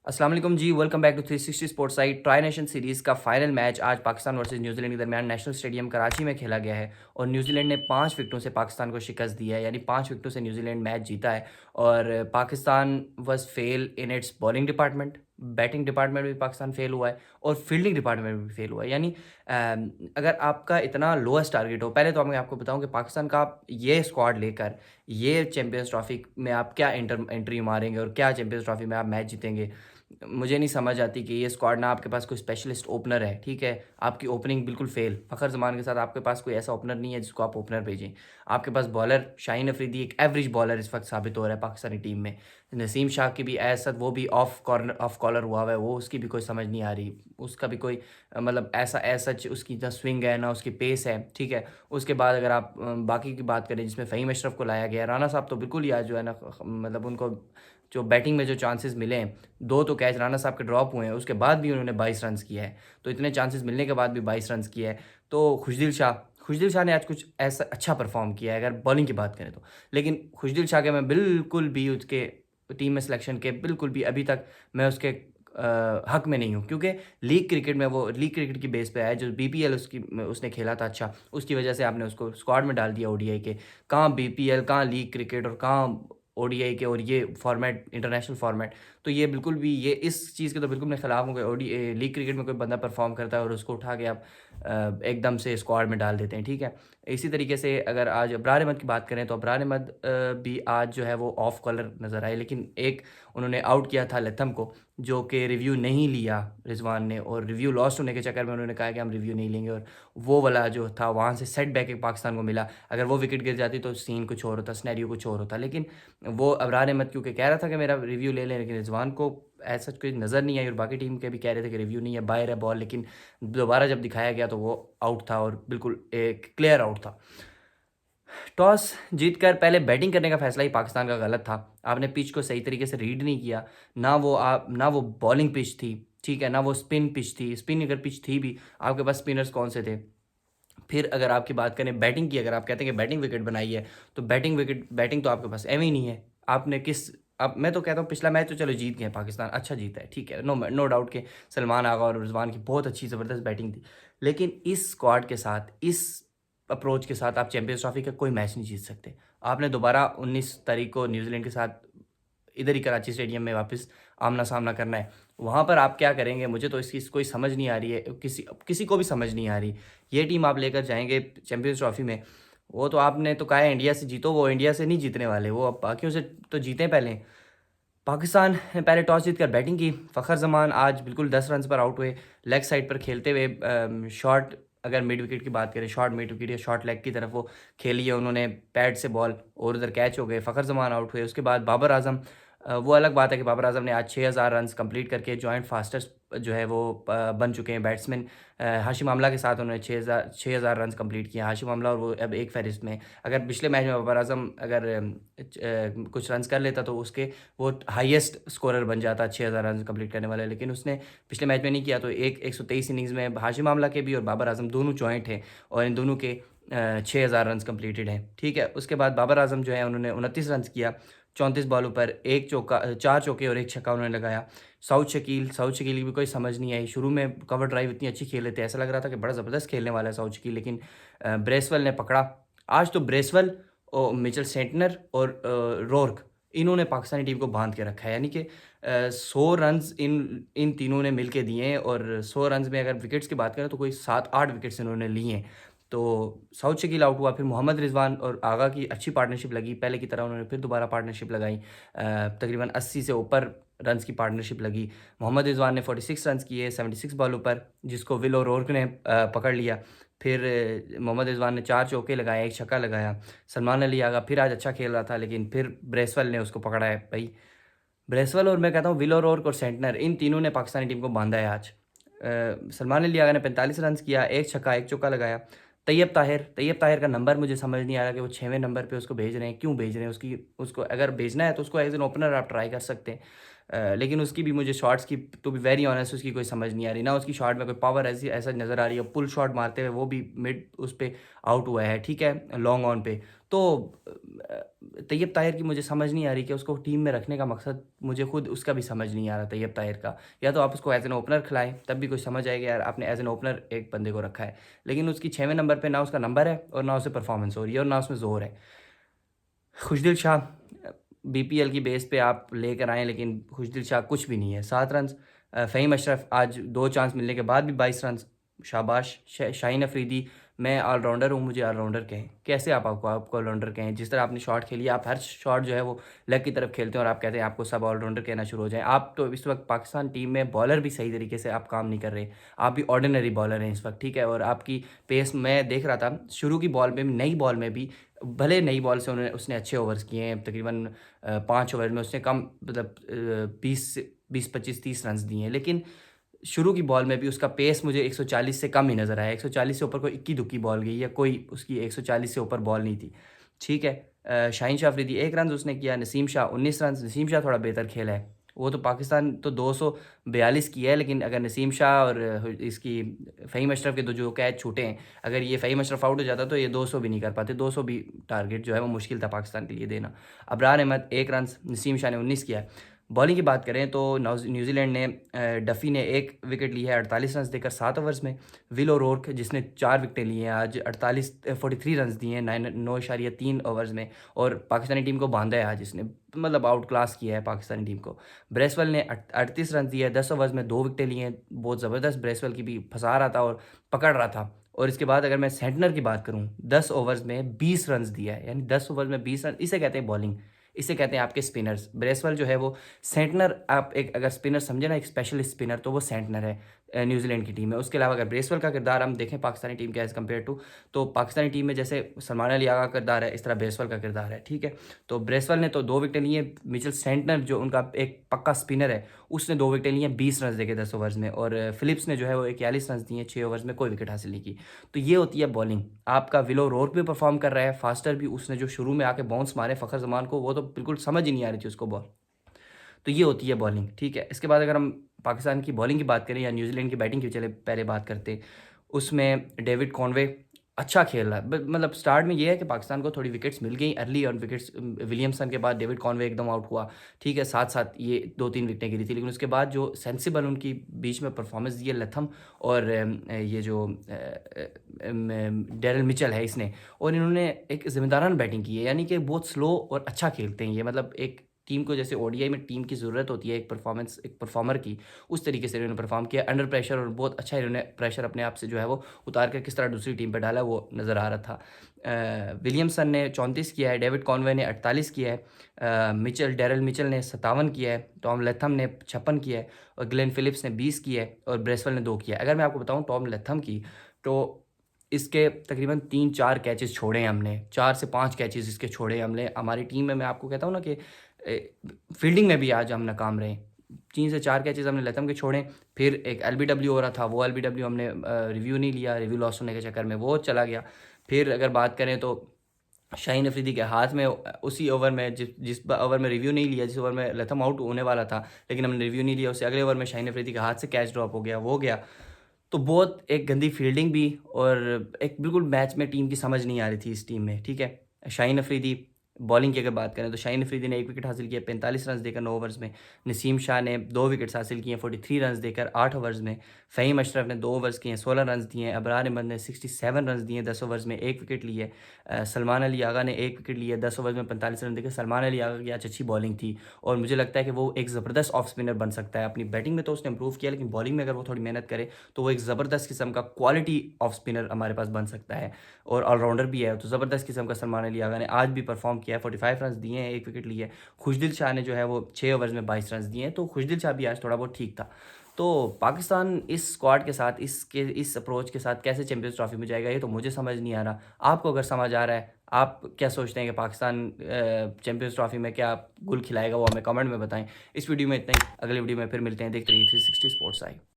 अस्सलाम वालेकुम जी, welcome back to 360 sports site. Tri nation series का फाइनल मैच आज पाकिस्तान वर्सेस न्यूजीलैंड के दरमियान नेशनल स्टेडियम कराची में खेला गया है और न्यूजीलैंड ने 5 विकेटों से पाकिस्तान को शिकस्त दी है, यानी 5 विकेटों से न्यूजीलैंड मैच जीता है। और Pakistan was fail in its bowling department, batting department में भी पाकिस्तान फेल हुआ है और फील्डिंग डिपार्टमेंट में भी फेल हुआ है। यानी अगर आपका इतना लोएस्ट टारगेट हो, पहले तो मैं आपको बताऊं कि पाकिस्तान का आप ये स्क्वाड लेकर ये चैंपियंस ट्रॉफी में आप क्या एंट्री मारेंगे और क्या चैंपियंस ट्रॉफी में आप मैच जीतेंगे। मुझे नहीं समझ आती कि ये स्क्वाड ना आपके पास कोई स्पेशलिस्ट ओपनर है, ठीक है, आपकी ओपनिंग बिल्कुल फेल। फ़खर ज़मान के साथ आपके पास कोई ऐसा ओपनर नहीं है जिसको आप ओपनर भेजें। आपके पास बॉलर शाहीन अफरीदी एक एवरेज बॉलर इस वक्त साबित हो रहा है पाकिस्तानी टीम में। नसीम शाह की भी ऐसा, वो भी ऑफ कॉलर हुआ हुआ है, वो उसकी भी कोई समझ नहीं आ रही। उसका भी कोई मतलब ऐसा ऐसा उसकी ना स्विंग है ना उसकी पेस है, ठीक है। उसके बाद अगर आप बाकी की बात करें जिसमें फ़हीम अशरफ को लाया गया, राना साहब तो बिल्कुल ही आज जो है ना, मतलब उनको जो बैटिंग में जो चांसेस मिले हैं, 2 तो कैच राना साहब के ड्रॉप हुए हैं, उसके बाद भी उन्होंने 22 रन्स किया है। तो इतने चांसेस मिलने के बाद भी 22 रन्स किया है। तो खुशदिल शाह ने आज कुछ ऐसा अच्छा परफॉर्म किया है अगर बॉलिंग की बात करें तो। लेकिन खुशदिल शाह के मैं बिल्कुल भी उसके टीम में सिलेक्शन के बिल्कुल भी अभी तक मैं उसके हक में नहीं हूँ, क्योंकि लीग क्रिकेट की बेस पे आया। जो बीपीएल उसने खेला था अच्छा, उसकी वजह से आपने उसको स्क्वाड में डाल दिया ओडीआई के। कहाँ बीपीएल, कहाँ लीग क्रिकेट और कहाँ ओडीआई के, और ये फॉर्मेट इंटरनेशनल फॉर्मेट। तो ये बिल्कुल भी, ये इस चीज़ के तो बिल्कुल मैं खिलाफ हूँ कि ओडी लीग क्रिकेट में कोई बंदा परफॉर्म करता है और उसको उठा के आप एकदम से स्क्वाड में डाल देते हैं, ठीक है। इसी तरीके से अगर आज अबरार अहमद की बात करें तो अबरार अहमद भी आज जो है वो ऑफ कॉलर नज़र आए, लेकिन एक उन्होंने आउट किया था लथम को, जो कि रिव्यू नहीं लिया रिजवान ने, और रिव्यू लॉस्ट होने के चक्कर में उन्होंने कहा कि हम रिव्यू नहीं लेंगे, और वो वाला जो था वहाँ से सेट बैक एक पाकिस्तान को मिला। अगर वो विकेट गिर जाती तो सीन कुछ और होता, स्नैरियो कुछ और होता। लेकिन वो अबरार अहमद क्योंकि कह रहा था कि मेरा रिव्यू ले लें, लेकिन रिजवान को ऐसा कोई नज़र नहीं आई, और बाकी टीम के भी कह रहे थे कि रिव्यू नहीं है, बाहर है बॉल। लेकिन दोबारा जब दिखाया गया तो वो आउट था, और बिल्कुल एक क्लियर आउट था। टॉस जीतकर पहले बैटिंग करने का फैसला ही पाकिस्तान का गलत था। आपने पिच को सही तरीके से रीड नहीं किया। ना वो बॉलिंग पिच थी, ठीक है, ना वो स्पिन पिच थी। स्पिन अगर पिच थी भी, आपके पास स्पिनर्स कौन से थे। फिर अगर आपकी बात करें बैटिंग की, अगर आप कहते हैं कि बैटिंग विकेट बनाई है, तो बैटिंग तो आपके पास एम ही नहीं है। आपने किस अब मैं तो कहता हूँ पिछला मैच तो चलो जीत गए, पाकिस्तान अच्छा जीता है, ठीक है, नो नो डाउट के सलमान आगा और रिजवान की बहुत अच्छी ज़बरदस्त बैटिंग थी। लेकिन इस स्क्वाड के साथ, इस अप्रोच के साथ आप चैंपियंस ट्रॉफी का कोई मैच नहीं जीत सकते। आपने दोबारा 19 तारीख को न्यूजीलैंड के साथ इधर ही कराची स्टेडियम में वापस आमना सामना करना है। वहाँ पर आप क्या करेंगे, मुझे तो इसकी कोई समझ नहीं आ रही है, किसी किसी को भी समझ नहीं आ रही। ये टीम आप लेकर जाएंगे चैंपियंस ट्रॉफी में, वो तो आपने तो कहा है इंडिया से जीतो, वो इंडिया से नहीं जीतने वाले, वो अब बाकियों से तो जीतें पहले। पाकिस्तान ने पहले टॉस जीतकर बैटिंग की। फ़खर जमान आज बिल्कुल 10 रन पर आउट हुए, लेग साइड पर खेलते हुए। शॉर्ट, अगर मिड विकेट की बात करें, शॉर्ट मिड विकेट या शॉर्ट लेग की तरफ वो खेली है उन्होंने, पैड से बॉल, और उधर कैच हो गए। फ़खर जमान आउट हुए। उसके बाद बाबर आजम, वो अलग बात है कि बाबर आजम ने आज 6000 रन कंप्लीट करके जॉइंट फास्टेस्ट जो है वो बन चुके हैं बैट्समैन। हाशिम आमला के साथ उन्होंने 6000 रन कंप्लीट किए। हाशिम आमला और वो अब एक फहरिस्त में। अगर पिछले मैच में बाबर आजम अगर कुछ रन्स कर लेता तो उसके वो हाईएस्ट स्कोरर बन जाता 6000 रन कंप्लीट करने वाला, लेकिन उसने पिछले मैच में नहीं किया। तो 123 इनिंग्स में हाशिम आमला के भी और बाबर आजम दोनों जॉइंट हैं, और इन दोनों के 6000 रन कंप्लीटेड हैं, ठीक है। उसके बाद बाबर आजम जो है उन्होंने 29 रन किया 34 बॉलों पर, एक चौका, 4 चौके और एक छक्का उन्होंने लगाया। साउथ शकील की भी कोई समझ नहीं आई। शुरू में कवर ड्राइव इतनी अच्छी खेले थे, ऐसा लग रहा था कि बड़ा ज़बरदस्त खेलने वाला है साउथ शकील, लेकिन ब्रेसवेल ने पकड़ा। आज तो ब्रेसवेल और मिचेल सेंटनर और रोर्क, इन्होंने पाकिस्तानी टीम को बांध के रखा है। यानी कि 100 रन्स इन इन तीनों ने मिल के दिए हैं, और 100 रन्स में अगर विकेट्स की बात करें तो कोई 7-8 विकेट्स इन्होंने लिए हैं। तो साउथ शकील आउट हुआ। फिर मोहम्मद रिजवान और आगा की अच्छी पार्टनरशिप लगी, पहले की तरह उन्होंने फिर दोबारा पार्टनरशिप लगाई। तकरीबन 80 से ऊपर रन्स की पार्टनरशिप लगी। मोहम्मद रिजवान ने 46 रन्स किए 76 बॉलों पर, जिसको विल और ओर्क ने पकड़ लिया। फिर मोहम्मद रिजवान ने 4 चौके लगाए, एक छक्का लगाया। सलमान अली आगा फिर आज अच्छा खेल रहा था, लेकिन फिर ब्रेसवेल ने उसको पकड़ा है भाई। ब्रेसवेल और मैं कहता हूँ विल और ओर्क और सेंटनर, इन तीनों ने पाकिस्तानी टीम को बांधा है आज। सलमान अली आगा ने 45 रन किया, एक छक्का एक चौका लगाया। तैयब ताहिर का नंबर मुझे समझ नहीं आ रहा कि वो 6वें नंबर पे उसको भेज रहे हैं, क्यों भेज रहे हैं। उसको अगर भेजना है तो उसको एज एन ओपनर आप ट्राई कर सकते हैं। लेकिन उसकी भी मुझे शॉट्स की, टू बी वेरी ऑनेस्ट, उसकी कोई समझ नहीं आ रही ना। उसकी शॉट में कोई पावर ऐसा नज़र आ रही है। पुल शॉट मारते हुए वो भी मिड उस पे आउट हुआ है, ठीक है, लॉन्ग ऑन पे। तो तैयब ताहिर की मुझे समझ नहीं आ रही कि उसको टीम में रखने का मकसद, मुझे खुद उसका भी समझ नहीं आ रहा तैयब ताहिर का। या तो आप उसको एज एन ओपनर खिलाएं, तब भी कुछ समझ आएगा यार आपने एज एन ओपनर एक बंदे को रखा है। लेकिन उसकी 6वें नंबर पे ना उसका नंबर है और ना उसे परफॉर्मेंस हो रही है और ना उसमें जोर है। खुशदिल शाह, बीपीएल की बेस पे आप लेकर आए, लेकिन खुशदिल शाह कुछ भी नहीं है। 7 रन। फ़हीम अशरफ आज 2 चांस मिलने के बाद भी 22 रन। शाबाश। शाहीन अफरीदी, मैं ऑलराउंडर हूँ, मुझे ऑलराउंडर कहें। कैसे आपको ऑलराउंडर कहें? जिस तरह आपने शॉट खेली, आप हर शॉट जो है वो लेग की तरफ खेलते हैं और आप कहते हैं आपको सब ऑलराउंडर कहना शुरू हो जाए। आप तो इस वक्त पाकिस्तान टीम में बॉलर भी सही तरीके से आप काम नहीं कर रहे। आप भी ऑर्डिनरी बॉलर हैं इस वक्त, ठीक है। और आपकी पेस, मैं देख रहा था शुरू की बॉल में, नई बॉल में भी, भले नई बॉल से उसने अच्छे ओवर्स किए हैं, तकरीबन 5 ओवर में उसने कम, मतलब 20 25 30 रन दिए हैं। लेकिन शुरू की बॉल में भी उसका पेस मुझे 140 से कम ही नज़र आया। 140 से ऊपर कोई इक्की दुक्की बॉल गई है, कोई उसकी 140 से ऊपर बॉल नहीं थी, ठीक है। शाहीन शाह अफरीदी 1 रन उसने किया। नसीम शाह 19 रन। नसीम शाह थोड़ा बेहतर खेला है। वो तो पाकिस्तान तो 242 की है, लेकिन अगर नसीम शाह और इसकी फ़हीम अशरफ के जो कैच छूटे हैं, अगर ये फ़हीम अशरफ आउट हो जाता तो ये 200 भी नहीं कर पाते। 200 भी टारगेट जो है वो मुश्किल था पाकिस्तान के लिए देना। अबरार अहमद 1 रन, नसीम शाह ने 19 किया है। बॉलिंग की बात करें तो न्यूजीलैंड ने, डफ़ी ने 1 विकेट ली है 48 रन देकर 7 ओवर्स में। विल ओरोर्क जिसने 4 विकेटें ली हैं आज, 43 रन दिए हैं 9.3 ओवर्स में, और पाकिस्तानी टीम को बांधा है आज इसने, मतलब आउट क्लास किया है पाकिस्तानी टीम को। ब्रेसवेल ने 38 रन दिए हैं 10 ओवर्स में, 2 विकेटें लिए हैं। बहुत ज़बरदस्त ब्रेसवेल की भी फंसा रहा था और पकड़ रहा था। और इसके बाद अगर मैं सेंटनर की बात करूं, 10 ओवर्स में 20 रन दिया है, यानी 10 ओवर में 20 रन, इसे कहते हैं बॉलिंग। इसे कहते हैं आपके स्पिनर्स। ब्रेसवेल जो है वो सेंटनर, आप एक अगर स्पिनर समझे ना, एक स्पेशलिस्ट स्पिनर, तो वो सेंटनर है न्यूजीलैंड की टीम में। उसके अलावा अगर ब्रेसवेल का किरदार हम देखें पाकिस्तानी टीम के एज़ कम्पेयर टू, तो पाकिस्तानी टीम में जैसे सलमान अली आगा का किरदार है, इस तरह ब्रेसवेल का किरदार है, ठीक है। तो ब्रेसवेल ने तो 2 विकेटें ली हैं। मिचेल सेंटनर जो उनका एक पक्का स्पिनर है, उसने 2 विकेटें ली हैं 20 रन देके 10 ओवर्स में। और फिलिप्स ने जो है वो 41 रन दिए 6 ओवर्स में, कोई विकेट हासिल नहीं की। तो ये होती है बॉलिंग। आपका विलो रोर्क भी परफॉर्म कर रहा है, फास्टर भी, उसने जो शुरू में आके बाउंस मारे फ़खर जमान को, वो तो बिल्कुल समझ ही नहीं आ रही थी उसको बॉल। तो ये होती है बॉलिंग, ठीक है। इसके बाद अगर हम पाकिस्तान की बॉलिंग की बात करें या न्यूजीलैंड की बैटिंग की, चले पहले बात करते हैं। उसमें डेविड कॉनवे अच्छा खेल रहा है। मतलब स्टार्ट में ये है कि पाकिस्तान को थोड़ी विकेट्स मिल गई अर्ली, और विकेट्स विलियमसन के बाद डेविड कॉनवे एकदम आउट हुआ, ठीक है। साथ साथ ये 2-3 विकेटें गिरी थी, लेकिन उसके बाद जो सेंसिबल उनकी बीच में परफॉर्मेंस दी है लथम और ये जो डेरल मिचेल है इसने, और इन्होंने एक ज़िम्मेदाराना बैटिंग की है। यानी कि बहुत स्लो और अच्छा खेलते हैं ये, मतलब एक टीम को जैसे ओडीआई में टीम की ज़रूरत होती है एक परफॉर्मर की, उस तरीके से इन्होंने परफॉर्म किया अंडर प्रेशर, और बहुत अच्छा इन्होंने प्रेशर अपने आप से जो है वो उतार कर किस तरह दूसरी टीम पे डाला, वो नज़र आ रहा था। विलियमसन ने 34 किया है, डेविड कॉनवे ने 48 किया है, डेरल मिचेल ने 57 किया है, टॉम लेथम ने 56 किया है, और ग्लेन फिलिप्स ने 20 किया है, और ब्रेसवेल ने 2 किया है। अगर मैं आपको बताऊँ टॉम लेथम की, तो इसके तकरीबन 3-4 कैचेस छोड़े हैं हमने, 4 से 5 कैचेस इसके छोड़े हैं हमने। हमारी टीम में मैं आपको कहता हूँ ना कि फील्डिंग में भी आज हम नाकाम रहे। 3 से 4 कैचेस हमने लतम के छोड़े। फिर एक एलबीडब्ल्यू हो रहा था, वो एलबीडब्ल्यू हमने रिव्यू नहीं लिया, रिव्यू लॉस होने के चक्कर में वो चला गया। फिर अगर बात करें तो शाहीन अफरीदी के हाथ में उसी ओवर में, जिस ओवर में रिव्यू नहीं लिया, जिस ओवर में लथम आउट होने वाला था लेकिन हमने रिव्यू नहीं लिया, उससे अगले ओवर में शाहीन अफरीदी के हाथ से कैच ड्रॉप हो गया, वो गया। तो बहुत एक गंदी फील्डिंग भी, और एक बिल्कुल मैच में टीम की समझ नहीं आ रही थी इस टीम में, ठीक है। शाहीन अफरीदी, बॉलिंग की अगर बात करें तो शाहीन अफरीदी ने 1 विकेट हासिल किया 45 रन देकर 9 ओवर्स में। नसीम शाह ने 2 विकेट्स हासिल किए 43 रन देकर 8 ओवर्स में। फ़हीम अशरफ ने 2 ओवर्स किए 16 रन दिए हैं। अबरार अहमद ने 67 रन दिए 10 ओवर्स में, 1 विकेट ली है। सलमान अली आगा ने 1 विकेट लिया 10 ओवर्स में 45 रन देकर। सलमान अली आगा की आज अच्छी बॉलिंग थी, और मुझे लगता है कि वो एक ज़बरदस्त ऑफ स्पिनर बन सकता है। अपनी बैटिंग में तो उसने इंप्रूव किया, लेकिन बॉलिंग में अगर वो थोड़ी मेहनत करे तो वो एक ज़बरदस्त किस्म का क्वालिटी ऑफ स्पिनर हमारे पास बन सकता है, और ऑलराउंडर भी है। तो ज़बरदस्त किस्म का सलमान अली आगा ने आज भी परफॉर्म किया है, 45 रन दिए हैं, 1 विकेट लिए है। खुशदिल शाह ने जो है वो 6 ओवर्स में 22 रन दिए हैं, तो खुशदिल शाह भी आज थोड़ा बहुत ठीक था। तो पाकिस्तान इस स्क्वाड के साथ, इस अप्रोच के साथ कैसे चैंपियंस ट्रॉफी में जाएगा, ये तो मुझे समझ नहीं आ रहा। आपको अगर समझ आ रहा है, आप क्या सोचते हैं कि पाकिस्तान चैंपियंस ट्रॉफी में क्या गुल खिलाएगा, वो हमें कमेंट में बताएं। इस वीडियो में इतना ही, अगले वीडियो में फिर मिलते हैं। देखते रहिए 360 स्पोर्ट्स आई।